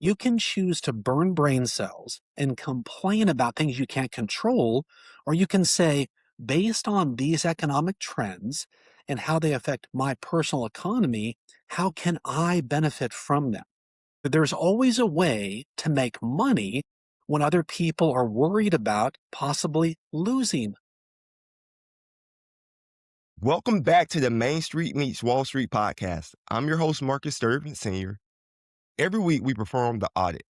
You can choose to burn brain cells and complain about things you can't control, or you can say, based on these economic trends and how they affect my personal economy, how can I benefit from them? But there's always a way to make money when other people are worried about possibly losing. Welcome back to the Main Street Meets Wall Street podcast. I'm your host, Marcus Sturban Sr. Every week we perform the audit.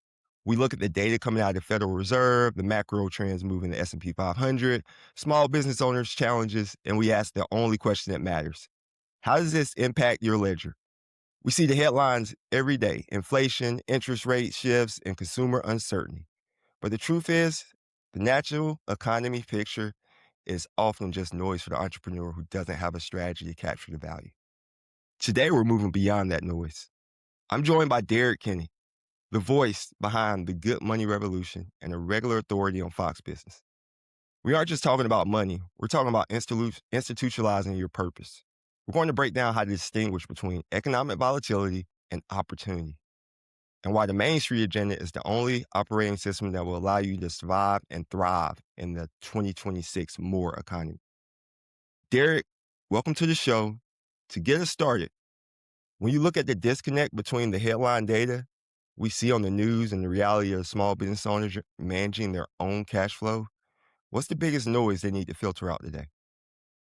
We look at the data coming out of the Federal Reserve, the macro trends moving the S&P 500, small business owners' challenges, and we ask the only question that matters. How does this impact your ledger? We see the headlines every day: inflation, interest rate shifts, and consumer uncertainty. But the truth is, the natural economy picture is often just noise for the entrepreneur who doesn't have a strategy to capture the value. Today, we're moving beyond that noise. I'm joined by Derek Kinney, the voice behind the Good Money Revolution and a regular authority on Fox Business. We aren't just talking about money, we're talking about institutionalizing your purpose. We're going to break down how to distinguish between economic volatility and opportunity, and why the Main Street agenda is the only operating system that will allow you to survive and thrive in the 2026 more economy. Derek, welcome to the show. To get us started, when you look at the disconnect between the headline data we see on the news and the reality of small business owners managing their own cash flow, what's the biggest noise they need to filter out today?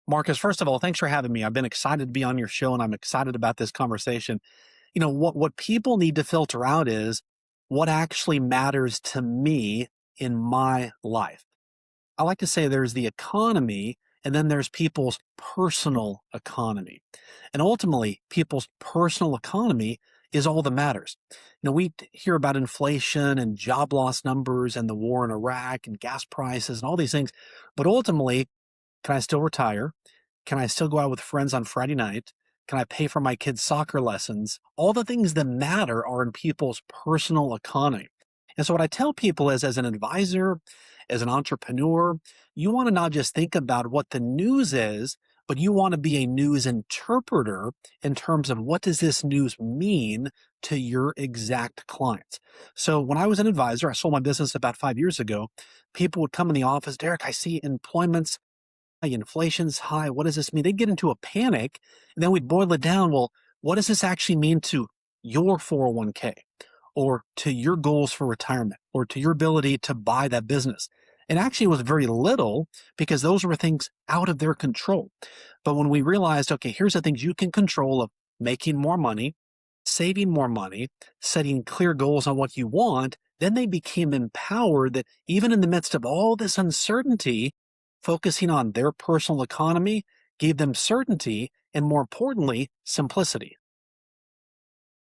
Marcus, first of all, thanks for having me. I've been excited to be on your show and I'm excited about this conversation. What people need to filter out is what actually matters to me in my life. I like to say there's the economy and then there's people's personal economy. And ultimately, people's personal economy is all that matters. We hear about inflation and job loss numbers and the war in Iraq and gas prices and all these things. But ultimately, can I still retire? Can I still go out with friends on Friday night? Can I pay for my kids' soccer lessons? All the things that matter are in people's personal economy. And so what I tell people is, as an advisor, as an entrepreneur, you want to not just think about what the news is, but you want to be a news interpreter in terms of what does this news mean to your exact clients. So when I was an advisor, I sold my business about 5 years ago. People would come in the office, Derek, I see employment's high, inflation's high. What does this mean? They'd get into a panic, and then we'd boil it down. Well, what does this actually mean to your 401k or to your goals for retirement or to your ability to buy that business? And actually, it was very little because those were things out of their control. But when we realized, okay, here's the things you can control of making more money, saving more money, setting clear goals on what you want, then they became empowered that even in the midst of all this uncertainty, focusing on their personal economy gave them certainty and, more importantly, simplicity.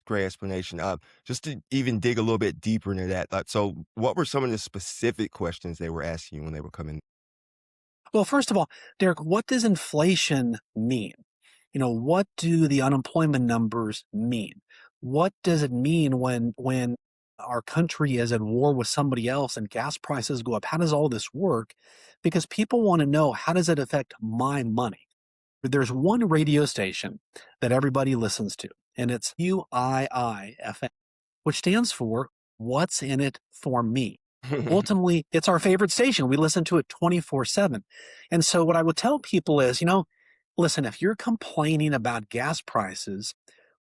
Great explanation. Just to even dig a little bit deeper into that, so what were some of the specific questions they were asking you when they were coming? Well, first of all, Derek, what does inflation mean? What do the unemployment numbers mean? What does it mean when our country is at war with somebody else and gas prices go up? How does all this work? Because people want to know, how does it affect my money? There's one radio station that everybody listens to, and it's WIIFM, which stands for What's in It for Me. Ultimately, it's our favorite station. We listen to it 24/7. And so what I would tell people is, listen, if you're complaining about gas prices,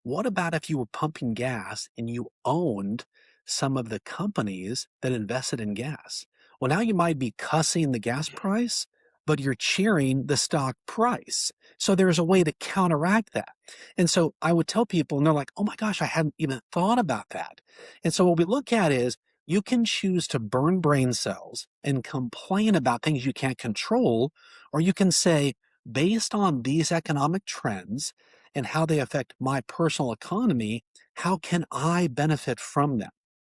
what about if you were pumping gas and you owned some of the companies that invested in gas? Well, now you might be cussing the gas price, but you're cheering the stock price. So there's a way to counteract that. And so I would tell people, and they're like, oh my gosh, I hadn't even thought about that. And so what we look at is, you can choose to burn brain cells and complain about things you can't control, or you can say, based on these economic trends and how they affect my personal economy, how can I benefit from them?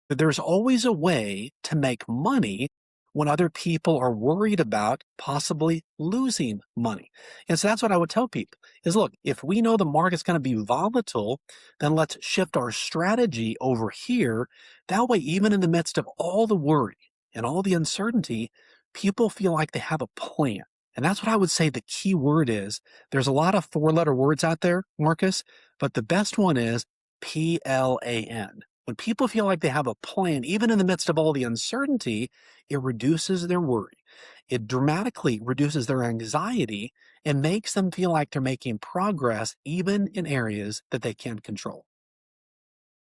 But there's always a way to make money when other people are worried about possibly losing money. And so that's what I would tell people is, look, if we know the market's going to be volatile, then let's shift our strategy over here. That way, even in the midst of all the worry and all the uncertainty, people feel like they have a plan. And that's what I would say the key word is. There's a lot of 4-letter words out there, Marcus, but the best one is PLAN. When people feel like they have a plan, even in the midst of all the uncertainty, it reduces their worry. It dramatically reduces their anxiety and makes them feel like they're making progress, even in areas that they can't control.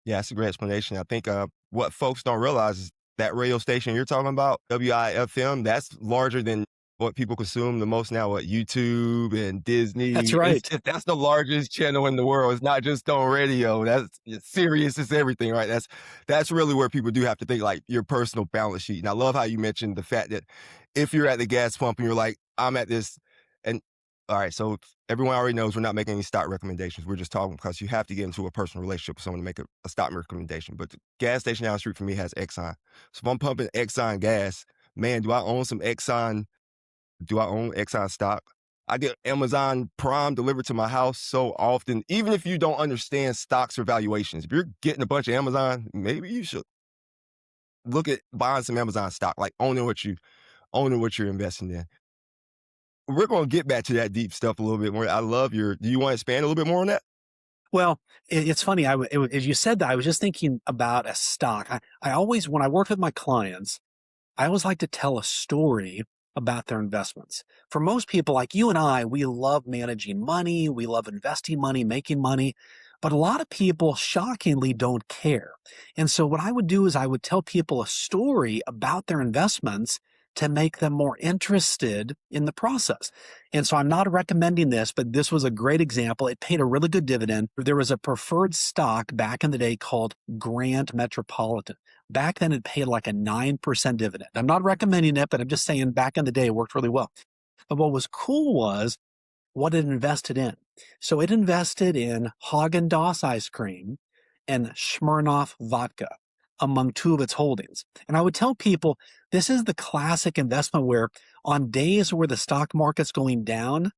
Yeah, that's a great explanation. I think what folks don't realize is that radio station you're talking about, WIFM, that's larger than what people consume the most now, what YouTube and That's Disney. right. That's the largest channel in the world. It's not just on radio. It's serious. It's everything, right? That's really where people do have to think like your personal balance sheet. And I love how you mentioned the fact that if you're at the gas pump and you're like, I'm at this, and all right, so everyone already knows we're not making any stock recommendations. We're just talking because you have to get into a personal relationship with someone to make a stock recommendation. But the gas station down the street from me has Exxon. So if I'm pumping Exxon gas, man, do I own some Exxon? Do I own Exxon stock? I get Amazon Prime delivered to my house so often. Even if you don't understand stocks or valuations, if you're getting a bunch of Amazon, maybe you should look at buying some Amazon stock, like owning what you're investing in. We're going to get back to that deep stuff a little bit more. I love do you want to expand a little bit more on that? Well, it's funny. As you said that, I was just thinking about a stock. I always, when I work with my clients, I always like to tell a story about their investments. For most people like you and I, we love managing money, we love investing money, making money, but a lot of people shockingly don't care. And so what I would do is I would tell people a story about their investments to make them more interested in the process. And so I'm not recommending this, but this was a great example. It paid a really good dividend. There was a preferred stock back in the day called Grant Metropolitan. Back then, it paid like a 9% dividend. I'm not recommending it, but I'm just saying back in the day, it worked really well. But what was cool was what it invested in. So it invested in Haagen-Dazs ice cream and Smirnoff vodka among two of its holdings. And I would tell people this is the classic investment where on days where the stock market's going down,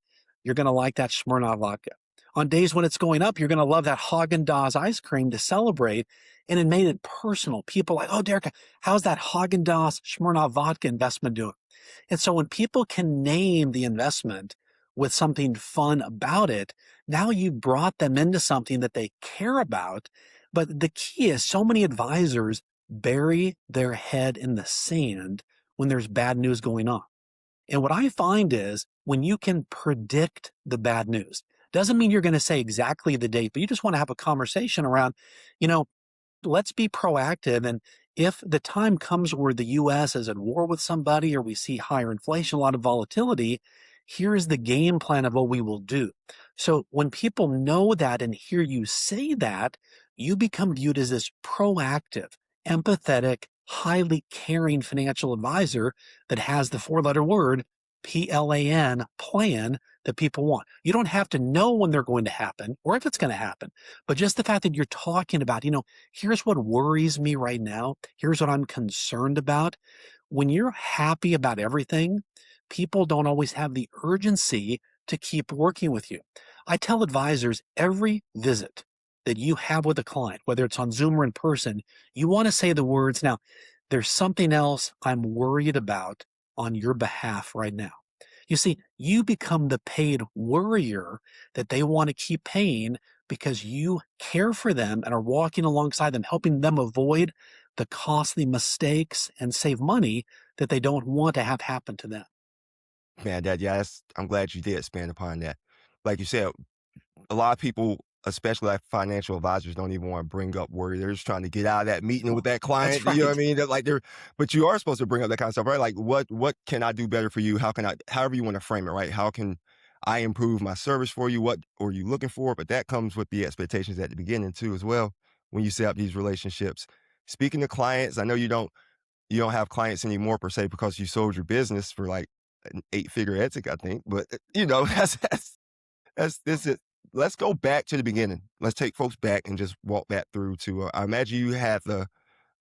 you're going to like that Smirnoff vodka. On days when it's going up, you're going to love that Haagen-Dazs ice cream to celebrate. And it made it personal. People like, oh, Derek, how's that Haagen-Dazs Smirnoff vodka investment doing? And so when people can name the investment with something fun about it, now you've brought them into something that they care about. But the key is so many advisors bury their head in the sand when there's bad news going on. And what I find is when you can predict the bad news, doesn't mean you're going to say exactly the date, but you just want to have a conversation around, you know, let's be proactive. And if the time comes where the US is at war with somebody or we see higher inflation, a lot of volatility, here's the game plan of what we will do. So when people know that and hear you say that, you become viewed as this proactive, empathetic, highly caring financial advisor that has the four-letter word plan that people want. You don't have to know when they're going to happen or if it's going to happen, but just the fact that you're talking about, here's what worries me right now. Here's what I'm concerned about. When you're happy about everything, people don't always have the urgency to keep working with you. I tell advisors every visit that you have with a client, whether it's on Zoom or in person, you want to say the words, now, there's something else I'm worried about on your behalf right now. You see, you become the paid worrier that they want to keep paying because you care for them and are walking alongside them, helping them avoid the costly mistakes and save money that they don't want to have happen to them. Man, I'm glad you did expand upon that. Like you said, a lot of people, especially like financial advisors, don't even want to bring up worry. They're just trying to get out of that meeting with that client. That's right. You know what I mean? But you are supposed to bring up that kind of stuff, right? Like what can I do better for you? However you want to frame it, right? How can I improve my service for you? What are you looking for? But that comes with the expectations at the beginning too, as well. When you set up these relationships, speaking to clients, I know you don't have clients anymore per se because you sold your business for like an 8-figure exit, I think. But that's this is. Let's go back to the beginning. Let's take folks back and just walk back through to. I imagine you had the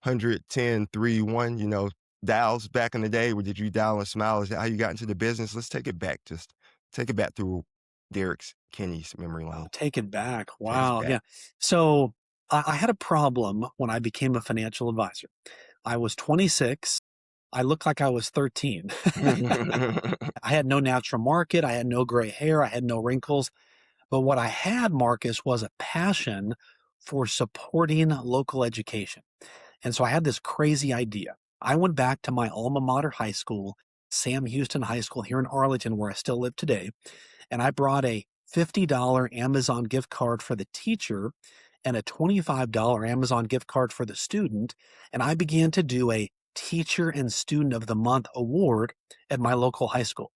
110-3-1, dials back in the day. Or did you dial and smile? Is that how you got into the business? Let's take it back. Just take it back through Kenny's memory Oh, lane. take it back. Take us Wow. back. Yeah. So I had a problem when I became a financial advisor. I was 26. I looked like I was 13. I had no natural market. I had no gray hair. I had no wrinkles. But what I had, Marcus, was a passion for supporting local education. And so I had this crazy idea. I went back to my alma mater high school, Sam Houston High School here in Arlington, where I still live today, and I brought a $50 Amazon gift card for the teacher and a $25 Amazon gift card for the student. And I began to do a Teacher and Student of the Month award at my local high school.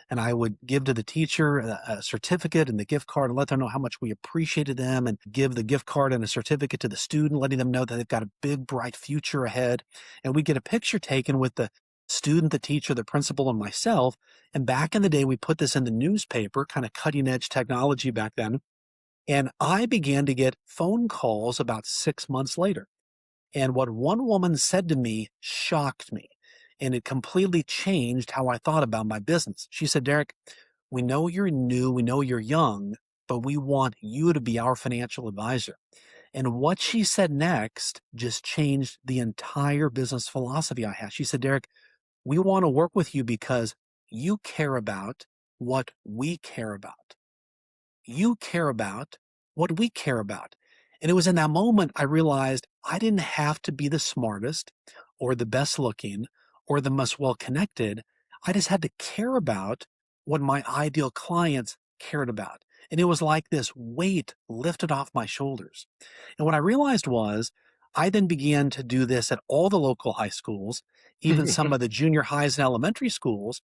And I would give to the teacher a certificate and the gift card and let them know how much we appreciated them, and give the gift card and a certificate to the student, letting them know that they've got a big, bright future ahead. And we get a picture taken with the student, the teacher, the principal, and myself. And back in the day, we put this in the newspaper, kind of cutting edge technology back then. And I began to get phone calls about 6 months later. And what one woman said to me shocked me. And it completely changed how I thought about my business. She said, Derek, we know you're new, we know you're young, but we want you to be our financial advisor. And what she said next just changed the entire business philosophy I had. She said, Derek, we want to work with you because you care about what we care about. You care about what we care about. And it was in that moment I realized I didn't have to be the smartest or the best looking or the most well connected. I just had to care about what my ideal clients cared about. And it was like this weight lifted off my shoulders. And what I realized was I then began to do this at all the local high schools, even some of the junior highs and elementary schools.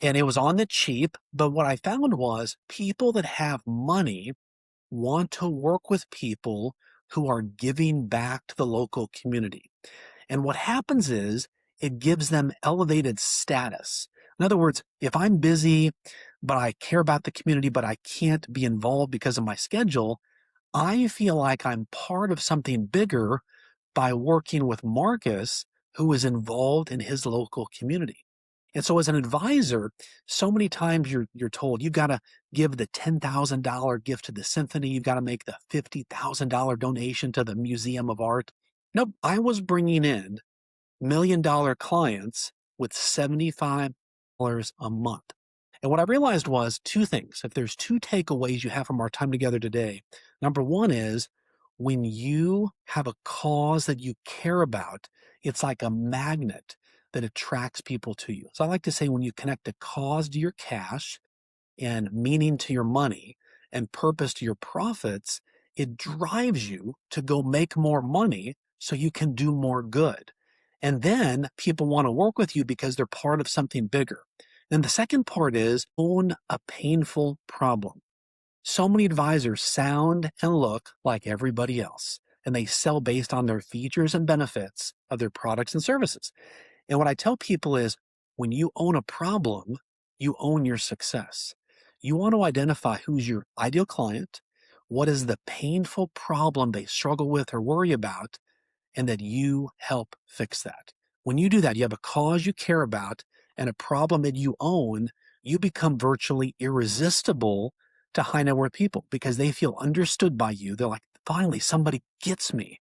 And it was on the cheap. But what I found was people that have money want to work with people who are giving back to the local community. And what happens is it gives them elevated status. In other words, if I'm busy, but I care about the community, but I can't be involved because of my schedule, I feel like I'm part of something bigger by working with Marcus, who is involved in his local community. And so as an advisor, so many times you're told you've got to give the $10,000 gift to the symphony, you've got to make the $50,000 donation to the Museum of Art. Nope, I was bringing in $1 million clients with $75 a month. And what I realized was two things. If there's two takeaways you have from our time together today, number one is when you have a cause that you care about, it's like a magnet that attracts people to you. So I like to say when you connect a cause to your cash and meaning to your money and purpose to your profits, it drives you to go make more money so you can do more good. And then people want to work with you because they're part of something bigger. Then the second part is own a painful problem. So many advisors sound and look like everybody else, and they sell based on their features and benefits of their products and services. And what I tell people is when you own a problem, you own your success. You want to identify who's your ideal client, what is the painful problem they struggle with or worry about, and that you help fix that. When you do that, you have a cause you care about and a problem that you own, you become virtually irresistible to high net worth people because they feel understood by you. They're like, finally, somebody gets me.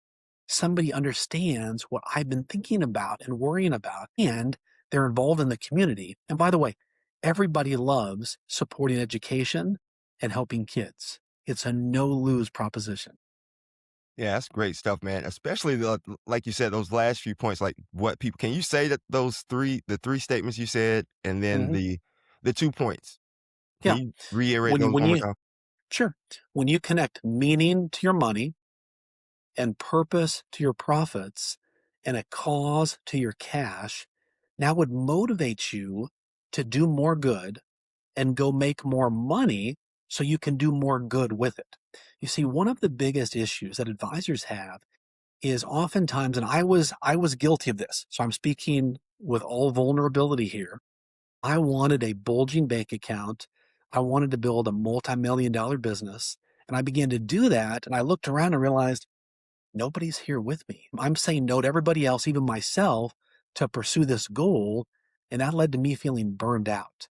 Somebody understands what I've been thinking about and worrying about, and they're involved in the community. And by the way, everybody loves supporting education and helping kids. It's a no-lose proposition. Yeah, that's great stuff, man. Especially like you said, those last few points, like what people can you say that the three statements you said, and then Mhm. the 2 points. Can Yeah. you reiterate When you, those when one more you, time? sure. When you connect meaning to your money and purpose to your profits and a cause to your cash, now would motivate you to do more good and go make more money so you can do more good with it. You see, one of the biggest issues that advisors have is oftentimes, and I was guilty of this, so I'm speaking with all vulnerability here. I wanted a bulging bank account. I wanted to build a multi-million dollar business. And I began to do that. And I looked around and realized nobody's here with me. I'm saying no to everybody else, even myself, to pursue this goal. And that led to me feeling burned out.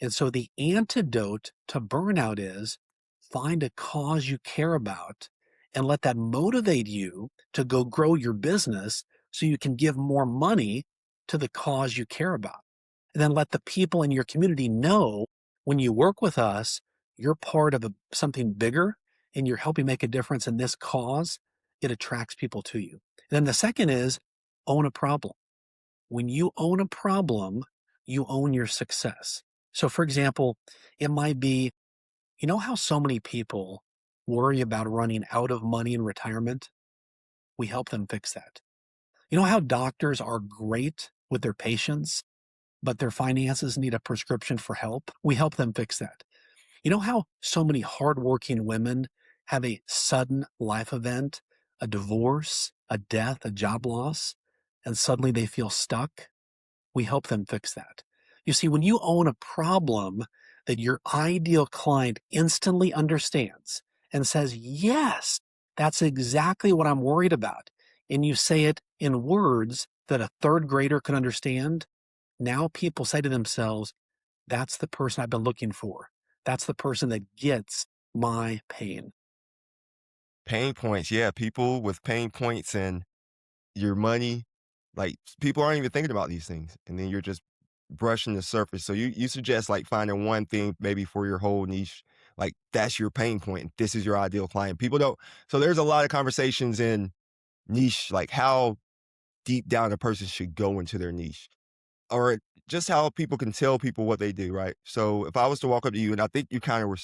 And so the antidote to burnout is find a cause you care about and let that motivate you to go grow your business so you can give more money to the cause you care about. And then let the people in your community know when you work with us, you're part of something bigger and you're helping make a difference in this cause. it attracts people to you. And then the second is own a problem. When you own a problem, you own your success. So, for example, it might be, you know how so many people worry about running out of money in retirement? We help them fix that. You know how doctors are great with their patients, but their finances need a prescription for help? We help them fix that. You know how so many hardworking women have a sudden life event, a divorce, a death, a job loss, and suddenly they feel stuck? We help them fix that. You see, when you own a problem that your ideal client instantly understands and says, yes, that's exactly what I'm worried about, and you say it in words that a third grader could understand, now people say to themselves, that's the person I've been looking for. That's the person that gets my pain. Pain points. Yeah, people with pain points and your money, like people aren't even thinking about these things. And then you're just brushing the surface. So you suggest like finding one thing maybe for your whole niche, like that's your pain point. And this is your ideal client. People don't. So there's a lot of conversations in niche, like how deep down a person should go into their niche or just how people can tell people what they do, right? So if I was to walk up to you, and I think you kind of were,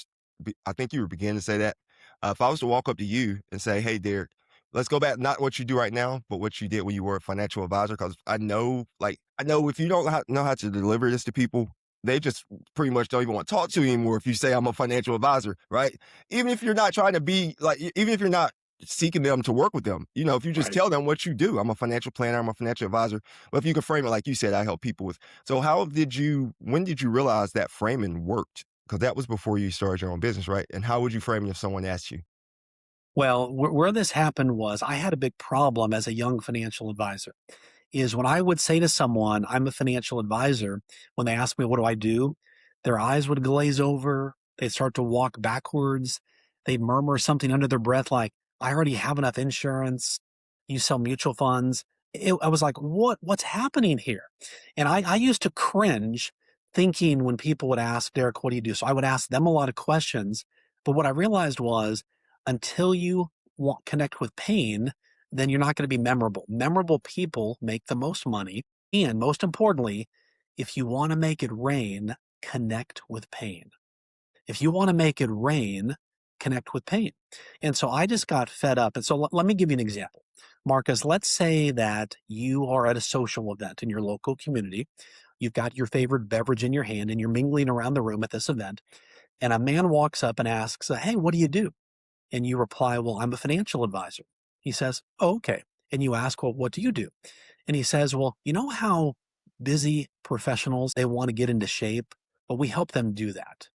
I think you were beginning to say that. If I was to walk up to you and say, "Hey, Derek, let's go back, not what you do right now, but what you did when you were a financial advisor," because I know, like, I know if you don't know how to deliver this to people, they just pretty much don't even want to talk to you anymore. If you say I'm a financial advisor, right? Even if you're not trying to be like, even if you're not seeking them to work with them, if you just Right. tell them what you do, I'm a financial planner, I'm a financial advisor. But if you can frame it like you said, I help people with. So when did you realize that framing worked? Because that was before you started your own business, right? And how would you frame it if someone asked you? Well, where this happened was I had a big problem as a young financial advisor. Is when I would say to someone, I'm a financial advisor, when they ask me, what do I do? Their eyes would glaze over. They'd start to walk backwards. They'd murmur something under their breath like, I already have enough insurance. You sell mutual funds. I was like, what's happening here? And I used to cringe thinking when people would ask, Derek, what do you do? So I would ask them a lot of questions. But what I realized was until you connect with pain, then you're not going to be memorable. Memorable people make the most money. And most importantly, if you want to make it rain, connect with pain. If you want to make it rain, connect with pain. And so I just got fed up. And so let me give you an example. Marcus, let's say that you are at a social event in your local community. You've got your favorite beverage in your hand and you're mingling around the room at this event. And a man walks up and asks, hey, what do you do? And you reply, well, I'm a financial advisor. He says, oh, okay. And you ask, well, what do you do? And he says, well, you know how busy professionals, they want to get into shape? Well, we help them do that.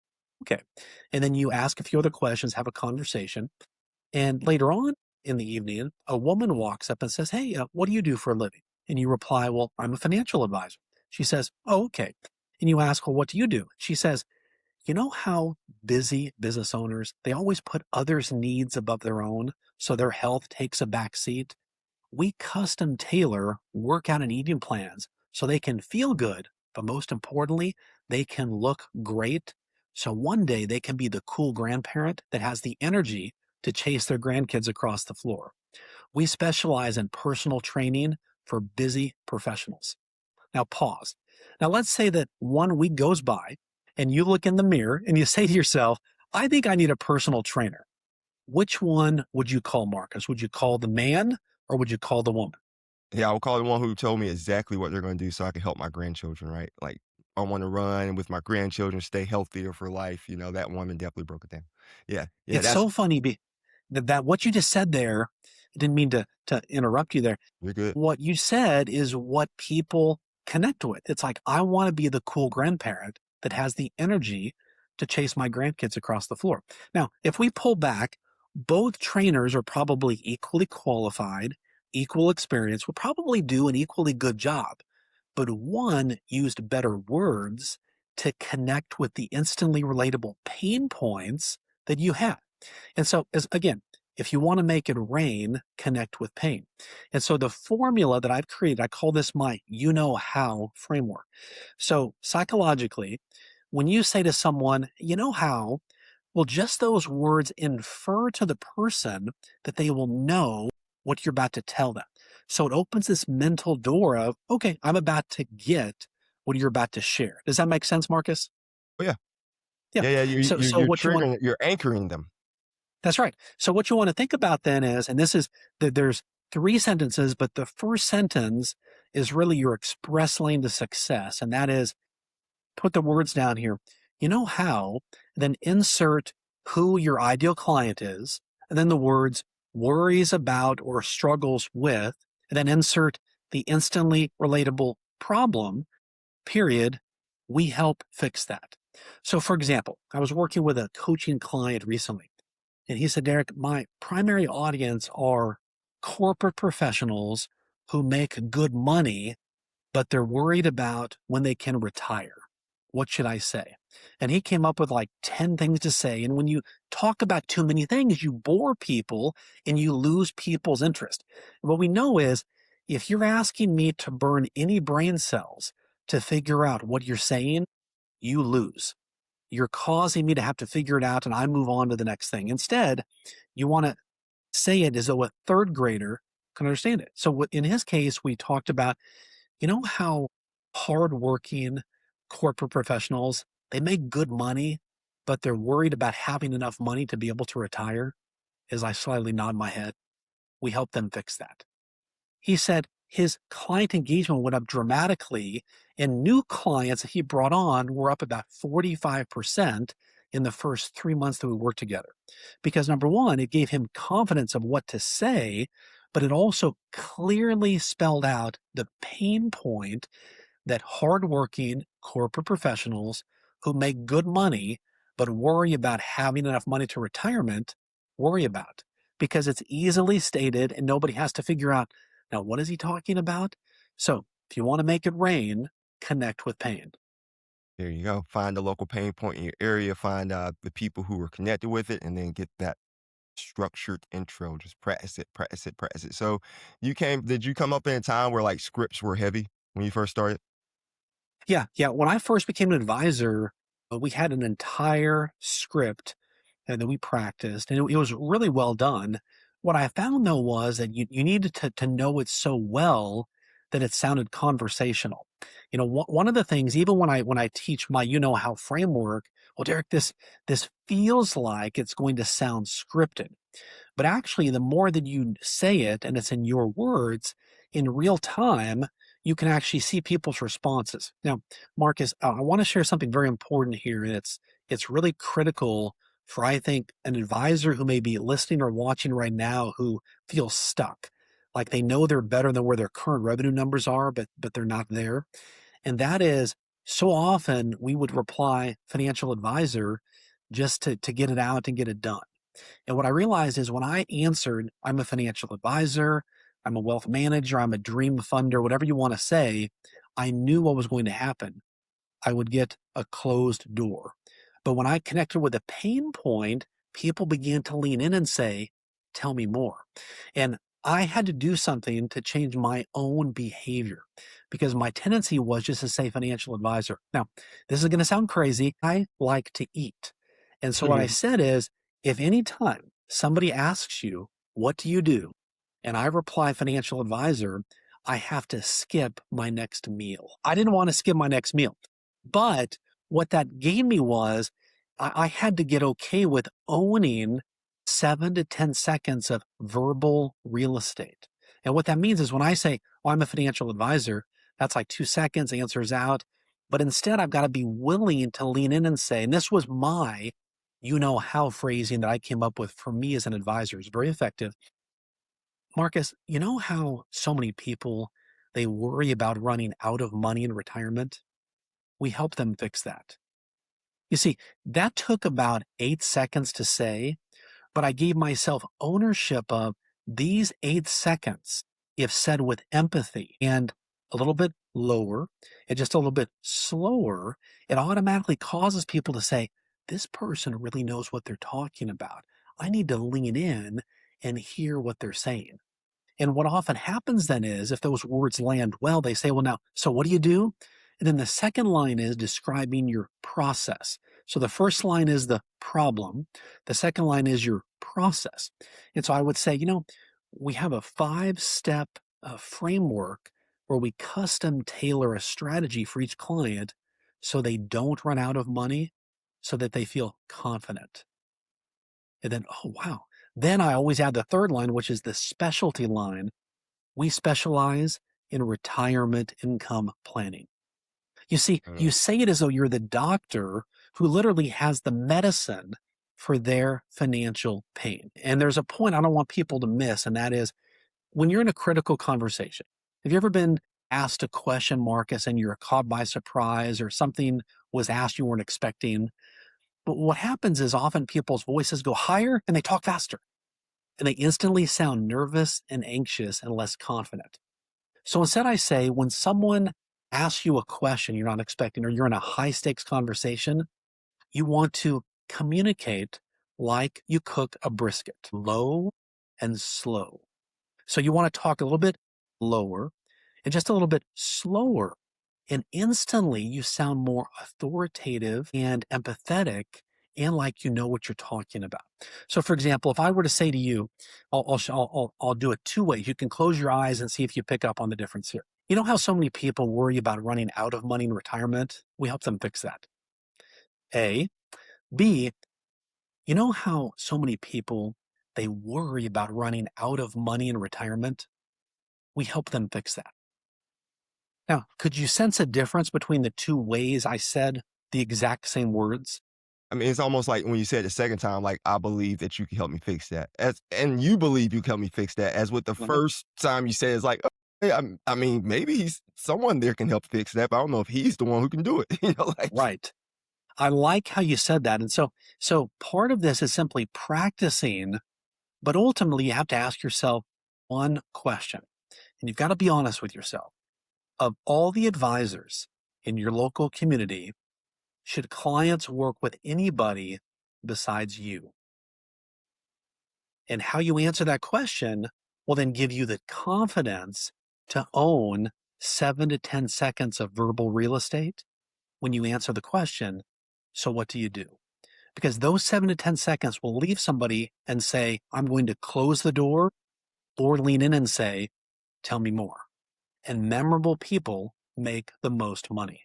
Okay. And then you ask a few other questions, have a conversation. And later on in the evening, a woman walks up and says, hey, what do you do for a living? And you reply, well, I'm a financial advisor. She says, oh, okay. And you ask, well, what do you do? She says, you know how busy business owners, they always put others' needs above their own, so their health takes a back seat? We custom tailor workout and eating plans so they can feel good, but most importantly, they can look great. So one day they can be the cool grandparent that has the energy to chase their grandkids across the floor. We specialize in personal training for busy professionals. Now pause. Now let's say that 1 week goes by and you look in the mirror and you say to yourself, I think I need a personal trainer. Which one would you call, Marcus? Would you call the man or would you call the woman? Yeah, I would call the one who told me exactly what they're going to do so I can help my grandchildren, right? Like, I want to run with my grandchildren, stay healthier for life. That woman definitely broke it down. Yeah. Yeah. It's That's, so funny that what you just said there, I didn't mean to interrupt you there. you're good. What you said is what people connect with. It's like, I want to be the cool grandparent that has the energy to chase my grandkids across the floor. Now, if we pull back, both trainers are probably equally qualified, equal experience, will probably do an equally good job. But one used better words to connect with the instantly relatable pain points that you have. And so, again, if you want to make it rain, connect with pain. And so the formula that I've created, I call this my you know how framework. So psychologically, when you say to someone, you know how, well, just those words infer to the person that they will know what you're about to tell them. So it opens this mental door of, okay, I'm about to get what you're about to share. Does that make sense, Marcus? Oh, yeah. Yeah. Yeah, yeah, So you're what you want, triggering, you're anchoring them. that's right. So what you want to think about then is, and this is that there's three sentences, but the first sentence is really your express lane to success. And that is, put the words down here. You know how, then insert who your ideal client is, and then the words worries about or struggles with, and then insert the instantly relatable problem, period. We help fix that. So, for example, I was working with a coaching client recently, and he said, Derek, my primary audience are corporate professionals who make good money, but they're worried about when they can retire. What should I say? And he came up with like 10 things to say. And when you talk about too many things, you bore people and you lose people's interest. What we know is if you're asking me to burn any brain cells to figure out what you're saying, you lose. You're causing me to have to figure it out and I move on to the next thing. Instead, you want to say it as though a third grader can understand it. So in his case, we talked about, you know how hardworking corporate professionals, they make good money, but they're worried about having enough money to be able to retire? As I slightly nod my head, we help them fix that. He said his client engagement went up dramatically, and new clients that he brought on were up about 45% in the first 3 months that we worked together. Because number one, it gave him confidence of what to say, but it also clearly spelled out the pain point that hardworking corporate professionals who make good money but worry about having enough money to retirement worry about, because it's easily stated and nobody has to figure out, now what is he talking about? So if you want to make it rain, connect with pain. There you go. Find the local pain point in your area, find the people who are connected with it, and then get that structured intro. Just practice it, practice it, practice it. So did you come up in a time where like scripts were heavy when you first started? Yeah. When I first became an advisor, we had an entire script that we practiced, and it was really well done. What I found though was that you needed to know it so well that it sounded conversational. You know, one of the things, even when I teach my how framework, well, Derek, this feels like it's going to sound scripted. But actually, the more that you say it and it's in your words in real time, you can actually see people's responses. Now, Marcus, I want to share something very important here. And it's really critical for, I think, an advisor who may be listening or watching right now who feels stuck. Like they know they're better than where their current revenue numbers are, but they're not there. And that is, so often we would reply financial advisor just to get it out and get it done. And what I realized is when I answered, I'm a financial advisor, I'm a wealth manager, I'm a dream funder, whatever you want to say, I knew what was going to happen. I would get a closed door. But when I connected with a pain point, people began to lean in and say, tell me more. And I had to do something to change my own behavior because my tendency was just to say financial advisor. Now, this is going to sound crazy. I like to eat. And so what I said is, if any time somebody asks you, what do you do? And I reply financial advisor, I have to skip my next meal. I didn't want to skip my next meal. But what that gave me was I had to get okay with owning 7 to 10 seconds of verbal real estate. And what that means is when I say, oh, I'm a financial advisor, that's like 2 seconds, answers out. But instead, I've got to be willing to lean in and say, and this was my, how phrasing that I came up with for me as an advisor. It's very effective. Marcus, you know how so many people, they worry about running out of money in retirement? We help them fix that. You see, that took about 8 seconds to say, but I gave myself ownership of these 8 seconds, if said with empathy and a little bit lower and just a little bit slower, it automatically causes people to say, this person really knows what they're talking about. I need to lean in and hear what they're saying. And what often happens then is if those words land well, they say, well, now, so what do you do? And then the second line is describing your process. So the first line is the problem. The second line is your process. And so I would say, we have a 5-step framework where we custom tailor a strategy for each client so they don't run out of money, so that they feel confident. And then, oh, wow. Then I always add the third line, which is the specialty line. We specialize in retirement income planning. You see, you say it as though you're the doctor who literally has the medicine for their financial pain. And there's a point I don't want people to miss, and that is when you're in a critical conversation. Have you ever been asked a question, Marcus, and you're caught by surprise or something was asked you weren't expecting? But what happens is often people's voices go higher and they talk faster, and they instantly sound nervous and anxious and less confident. So instead, I say when someone asks you a question you're not expecting or you're in a high stakes conversation, you want to communicate like you cook a brisket, low and slow. So you want to talk a little bit lower and just a little bit slower. And instantly you sound more authoritative and empathetic and like you know what you're talking about. So for example, if I were to say to you, I'll do it two ways. You can close your eyes and see if you pick up on the difference here. You know how so many people worry about running out of money in retirement? We help them fix that. A. B. You know how so many people, they worry about running out of money in retirement? We help them fix that. Now, could you sense a difference between the two ways I said the exact same words? I mean, it's almost like when you said the second time, like, I believe that you can help me fix that. And you believe you can help me fix that. As with the Mhm. first time you said, it's like, oh, yeah, I mean, maybe someone there can help fix that, but I don't know if he's the one who can do it. Like, Right. I like how you said that. And so part of this is simply practicing, but ultimately you have to ask yourself one question. And you've got to be honest with yourself. Of all the advisors in your local community, should clients work with anybody besides you? And how you answer that question will then give you the confidence to own 7 to 10 seconds of verbal real estate when you answer the question, so what do you do? Because those 7 to 10 seconds will leave somebody and say, I'm going to close the door, or lean in and say, tell me more. And memorable people make the most money.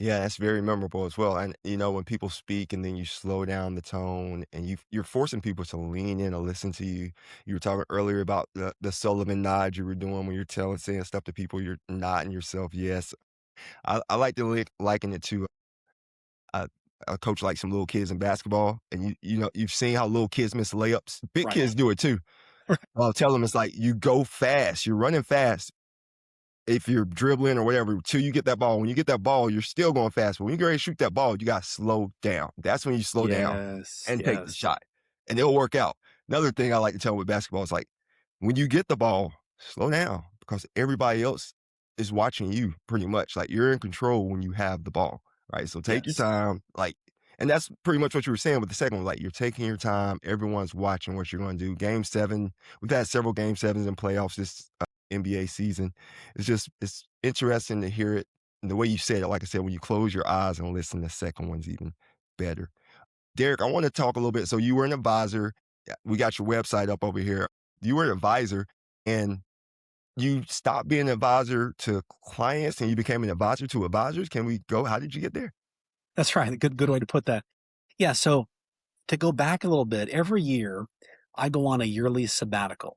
yeah, that's very memorable as well. And when people speak and then you slow down the tone and you're forcing people to lean in and listen to you. You were talking earlier about the Sullivan nod you were doing when you're saying stuff to people, you're nodding yourself. Yes. I like to liken it to I I coach like some little kids in basketball, and you've seen how little kids miss layups. Big Right. kids do it too. I'll tell them it's like you go fast, you're running fast. If you're dribbling or whatever, till you get that ball. When you get that ball, you're still going fast. But when you get ready to shoot that ball, you got to slow down. That's when you slow down Yes. and take the Yes. shot, and it'll work out. Another thing I like to tell them with basketball is like, when you get the ball, slow down because everybody else is watching you pretty much. Like you're in control when you have the ball, right? So take your Yes. time, like, and that's pretty much what you were saying with the second one. Like you're taking your time. Everyone's watching what you're going to do. Game 7, we've had several game 7s in playoffs this NBA season. It's interesting to hear it and the way you said it. Like I said, when you close your eyes and listen, the second one's even better. Derek, I want to talk a little bit. So you were an advisor. Yeah, we got your website up over here. You were an advisor and you stopped being an advisor to clients and you became an advisor to advisors. Can we go? How did you get there? That's right. Good way to put that. Yeah. So to go back a little bit, every year I go on a yearly sabbatical.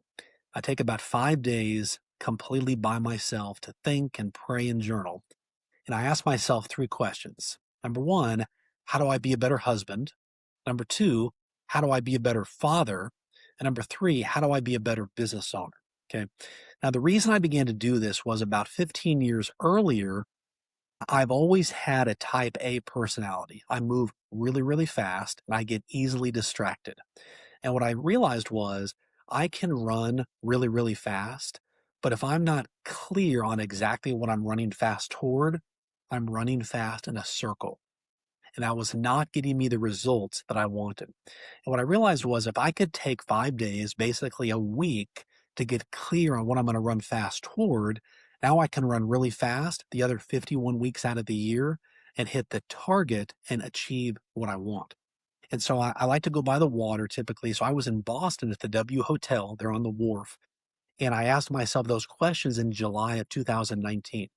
I take about 5 days completely by myself to think and pray and journal. And I ask myself three questions. Number one, how do I be a better husband? Number two, how do I be a better father? And number three, how do I be a better business owner? Okay. Now, the reason I began to do this was about 15 years earlier. I've always had a type A personality. I move really, really fast and I get easily distracted. And what I realized was I can run really, really fast, but if I'm not clear on exactly what I'm running fast toward, I'm running fast in a circle. And that was not getting me the results that I wanted. And what I realized was if I could take 5 days, basically a week, to get clear on what I'm going to run fast toward, now I can run really fast the other 51 weeks out of the year and hit the target and achieve what I want. And so I like to go by the water typically. So I was in Boston at the W Hotel there on the wharf. And I asked myself those questions in July of 2019.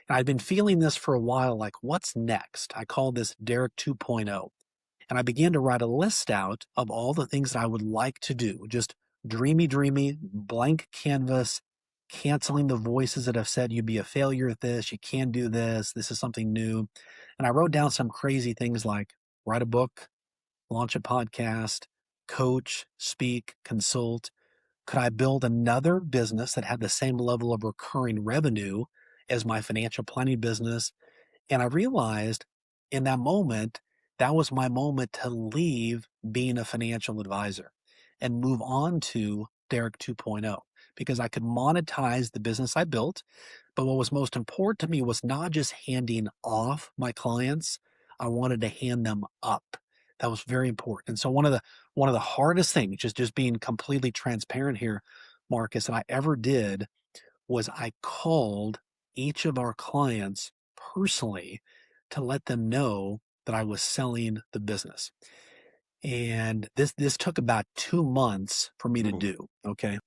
And I'd been feeling this for a while, like, what's next? I call this Derek 2.0. And I began to write a list out of all the things that I would like to do, just dreamy, blank canvas, canceling the voices that have said you'd be a failure at this, you can't do this, this is something new. And I wrote down some crazy things like write a book, launch a podcast, coach, speak, consult. Could I build another business that had the same level of recurring revenue as my financial planning business? And I realized in that moment, that was my moment to leave being a financial advisor and move on to Derek 2.0 because I could monetize the business I built. But what was most important to me was not just handing off my clients, I wanted to hand them up. That was very important. And so one of the hardest things, just being completely transparent here, Marcus, that I ever did was I called each of our clients personally to let them know that I was selling the business. And this took about 2 months for me to Ooh. do, okay?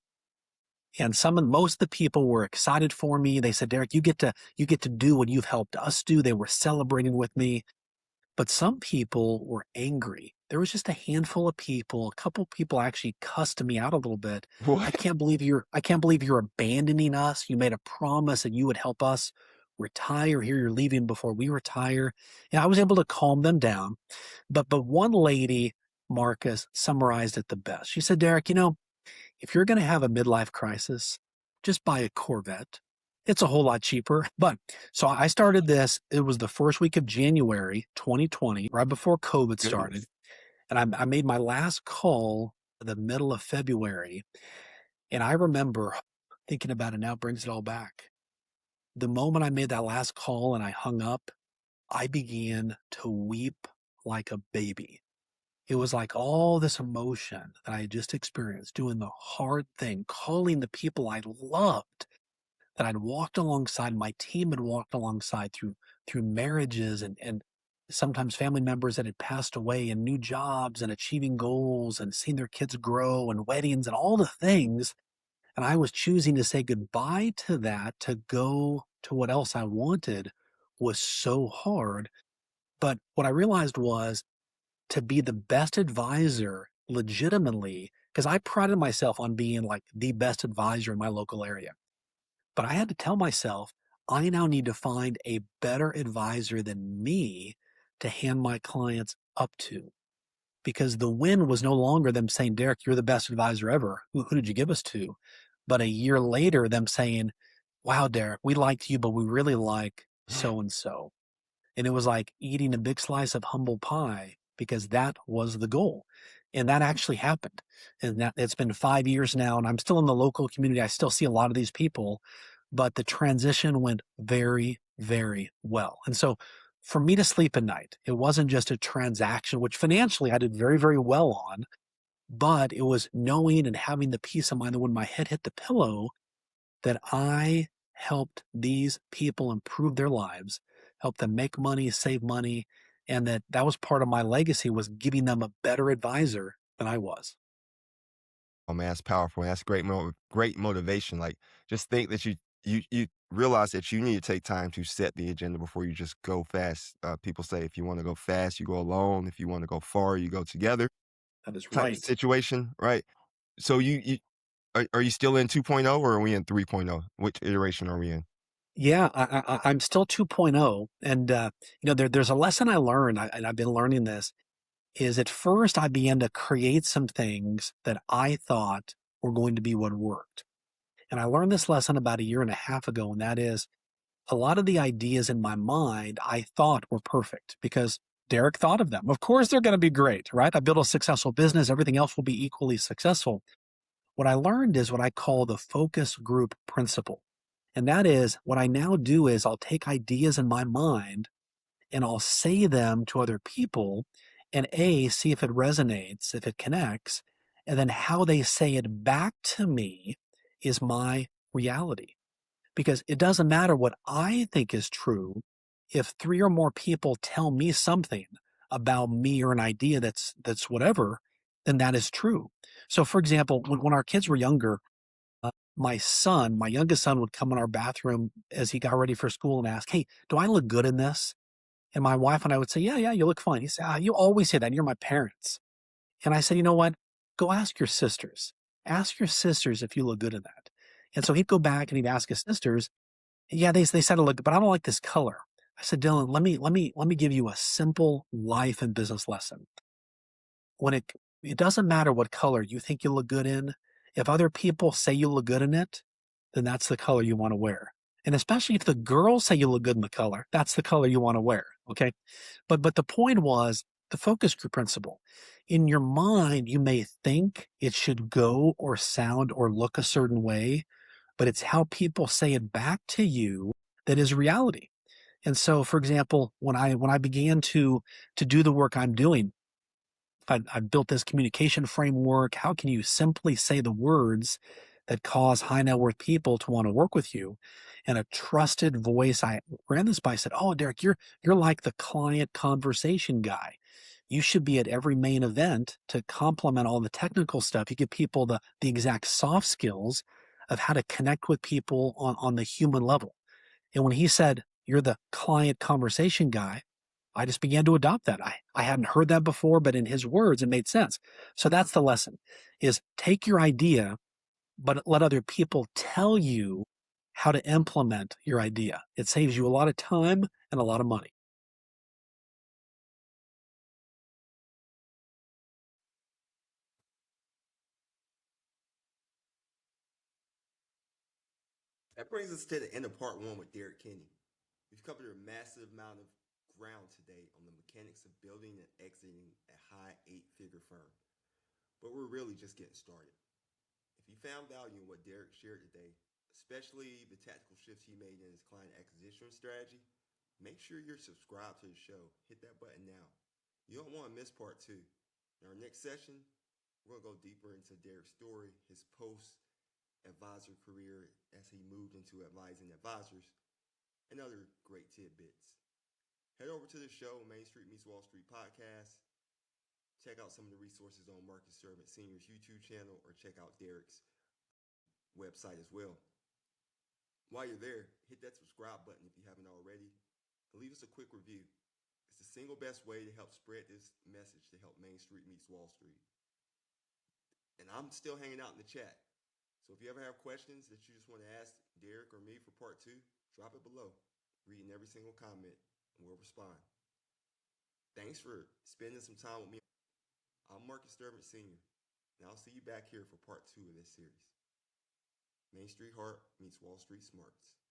And most of the people were excited for me. They said, "Derek, you get to do what you've helped us do." They were celebrating with me. But some people were angry. There was just a handful of people, a couple people actually cussed me out a little bit. What? I can't believe you're abandoning us. You made a promise that you would help us retire. Here you're leaving before we retire." And I was able to calm them down. But one lady, Marcus, summarized it the best. She said, "Derek, if you're going to have a midlife crisis, just buy a Corvette. It's a whole lot cheaper." But so I started this. It was the first week of January 2020, right before COVID started. Goodness. And I made my last call the middle of February. And I remember thinking about it now, it brings it all back. The moment I made that last call and I hung up, I began to weep like a baby. It was like all this emotion that I had just experienced doing the hard thing, calling the people I loved that I'd walked alongside, my team had walked alongside through marriages and sometimes family members that had passed away and new jobs and achieving goals and seeing their kids grow and weddings and all the things. And I was choosing to say goodbye to that to go to what else I wanted was so hard. But what I realized was to be the best advisor legitimately, because I prided myself on being like the best advisor in my local area. But I had to tell myself, I now need to find a better advisor than me to hand my clients up to. Because the win was no longer them saying, "Derek, you're the best advisor ever. Who did you give us to?" But a year later, them saying, "Wow, Derek, we liked you, but we really like so and so." And it was like eating a big slice of humble pie because that was the goal. And that actually happened. And that it's been 5 years now, and I'm still in the local community. I still see a lot of these people, but the transition went very, very well. And so for me to sleep at night, it wasn't just a transaction, which financially I did very, very well on, but it was knowing and having the peace of mind that when my head hit the pillow, that I helped these people improve their lives, help them make money, save money, and that was part of my legacy was giving them a better advisor than I was. Oh man, that's powerful. That's great motivation. Like, just think that you realize that you need to take time to set the agenda before you just go fast. People say if you want to go fast, you go alone. If you want to go far, you go together. That is Type of right. situation, right? So you are you still in 2.0 or are we in 3.0? Which iteration are we in? Yeah, I'm still 2.0. And, there's a lesson I learned, and I've been learning this, is at first I began to create some things that I thought were going to be what worked. And I learned this lesson about a year and a half ago, and that is a lot of the ideas in my mind I thought were perfect because Derek thought of them. Of course, they're going to be great, right? I built a successful business. Everything else will be equally successful. What I learned is what I call the focus group principle. And that is what I now do is I'll take ideas in my mind and I'll say them to other people and see if it resonates, if it connects, and then how they say it back to me is my reality. Because it doesn't matter what I think is true if three or more people tell me something about me or an idea that's whatever, then that is true. So, for example, when our kids were younger, my youngest son, would come in our bathroom as he got ready for school and ask, "Hey, do I look good in this?" And my wife and I would say, "Yeah, yeah, you look fine." He said, "You always say that. You're my parents." And I said, "You know what? Go ask your sisters. Ask your sisters if you look good in that." And so he'd go back and he'd ask his sisters. Yeah, they said it look good, but I don't like this color. I said, "Dylan, let me give you a simple life and business lesson. When it doesn't matter what color you think you look good in. If other people say you look good in it, then that's the color you want to wear. And especially if the girls say you look good in the color, that's the color you want to wear." Okay. But the point was the focus group principle. In your mind, you may think it should go or sound or look a certain way, but it's how people say it back to you that is reality. And so, for example, when I began to do the work I'm doing, I've built this communication framework. How can you simply say the words that cause high net worth people to want to work with you? And a trusted voice I ran this by said, "Oh, Derek, you're like the client conversation guy. You should be at every main event to complement all the technical stuff. You give people the exact soft skills of how to connect with people on the human level." And when he said, "You're the client conversation guy," I just began to adopt that. I hadn't heard that before, but in his words, it made sense. So that's the lesson is take your idea, but let other people tell you how to implement your idea. It saves you a lot of time and a lot of money. That brings us to the end of part one with Derek Kinney. We've covered a massive amount of ground today on the mechanics of building and exiting a high eight-figure firm. But we're really just getting started. If you found value in what Derek shared today, especially the tactical shifts he made in his client acquisition strategy, make sure you're subscribed to the show. Hit that button now. You don't want to miss part two. In our next session, we're going to go deeper into Derek's story, his post advisor career as he moved into advising advisors, and other great tidbits. Head over to the show, Main Street Meets Wall Street podcast. Check out some of the resources on Marcus Servant Senior's YouTube channel or check out Derek's website as well. While you're there, hit that subscribe button if you haven't already and leave us a quick review. It's the single best way to help spread this message to help Main Street Meets Wall Street. And I'm still hanging out in the chat. So if you ever have questions that you just want to ask Derek or me for part two, drop it below. Reading every single comment and we'll respond. Thanks for spending some time with me. I'm Marcus Durbin Sr., and I'll see you back here for part two of this series. Main Street Heart meets Wall Street Smarts.